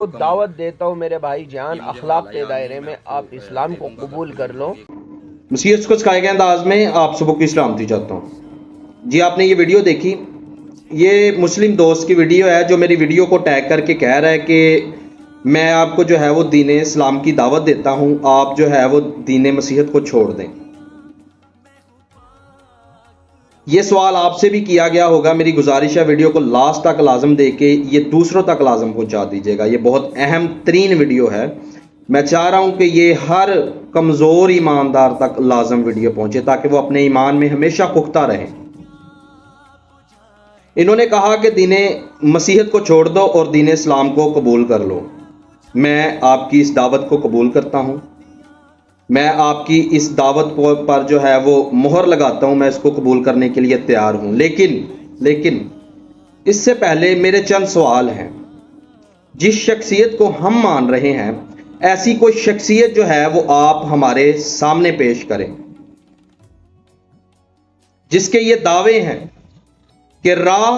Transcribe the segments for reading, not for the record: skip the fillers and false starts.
तो दावत देता हूँ मेरे भाई जान, अखलाक के दायरे में आप इस्लाम को कबूल कर लो। मसीहत को सिखाए गए अंदाज में आप सबको की सलामती चाहता हूँ। जी आपने ये वीडियो देखी, ये मुस्लिम दोस्त की वीडियो है जो मेरी वीडियो को टैग करके कह रहा है कि मैं आपको जो है वो दीन इस्लाम की दावत देता हूँ, आप जो है वो दीन मसीहत को छोड़ दें। ये सवाल आपसे भी किया गया होगा। मेरी गुजारिश है वीडियो को लास्ट तक लाजम दे के ये दूसरों तक लाजम पहुंचा दीजिएगा। ये बहुत अहम तरीन वीडियो है। मैं चाह रहा हूं कि ये हर कमज़ोर ईमानदार तक लाजम वीडियो पहुंचे ताकि वो अपने ईमान में हमेशा पुख्ता रहें। इन्होंने कहा कि दीन मसीहत को छोड़ दो और दीन इस्लाम को कबूल कर लो। मैं आपकी इस दावत को कबूल करता हूं। मैं आपकी इस दावत पर जो है वो मोहर लगाता हूं। मैं इसको कबूल करने के लिए तैयार हूं। लेकिन इससे पहले मेरे चंद सवाल हैं। जिस शख्सियत को हम मान रहे हैं, ऐसी कोई शख्सियत जो है वो आप हमारे सामने पेश करें जिसके ये दावे हैं कि राह,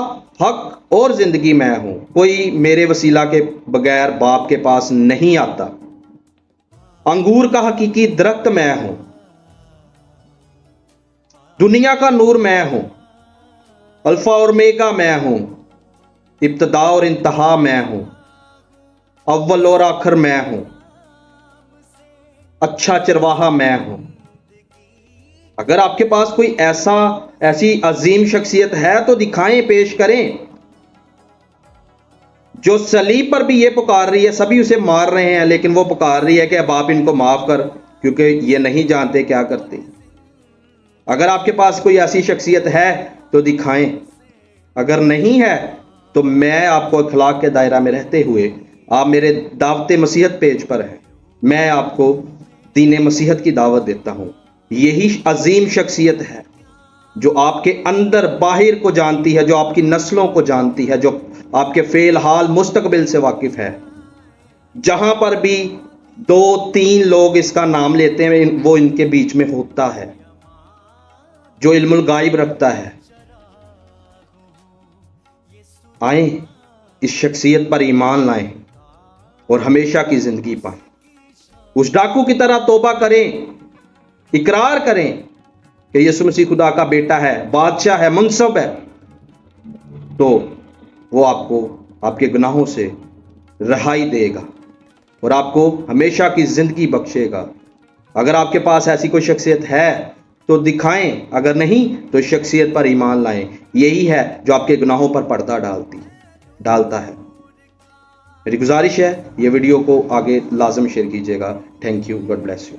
हक और जिंदगी मैं हूं, कोई मेरे वसीला के बगैर बाप के पास नहीं आता, अंगूर का हकीकी दरख्त मैं हूं, दुनिया का नूर मैं हूं, अल्फा और मेगा मैं हूं, इब्तदा और इंतहा मैं हूं, अव्वल और आखिर मैं हूं, अच्छा चरवाहा मैं हूं। अगर आपके पास कोई ऐसी अजीम शख्सियत है तो दिखाएं, पेश करें। जो सलीब पर भी ये पुकार रही है, सभी उसे मार रहे हैं लेकिन वो पुकार रही है कि अब आप इनको माफ कर, क्योंकि ये नहीं जानते क्या करते। अगर आपके पास कोई ऐसी शख्सियत है तो दिखाएं। अगर नहीं है तो मैं आपको अखलाक के दायरा में रहते हुए, आप मेरे दावत मसीहत पेज पर हैं, मैं आपको दीन मसीहत की दावत देता हूं। यही अजीम शख्सियत है जो आपके अंदर बाहर को जानती है, जो आपकी नस्लों को जानती है, जो आपके फेल हाल मुस्तकबिल से वाकिफ है। जहां पर भी 2-3 लोग इसका नाम लेते हैं वो इनके बीच में होता है, जो इल्मुल गायब रखता है। आए इस शख्सियत पर ईमान लाएं और हमेशा की जिंदगी पाएं। उस डाकू की तरह तौबा करें, इकरार करें कि यीशु मसीह खुदा का बेटा है, बादशाह है, मुनसब है, तो वो आपको आपके गुनाहों से रहाई देगा और आपको हमेशा की जिंदगी बख्शेगा। अगर आपके पास ऐसी कोई शख्सियत है तो दिखाएं, अगर नहीं तो इस शख्सियत पर ईमान लाएं। यही है जो आपके गुनाहों पर पर्दा डालता है। मेरी गुजारिश है ये वीडियो को आगे लाजम शेयर कीजिएगा। Thank you, God bless you.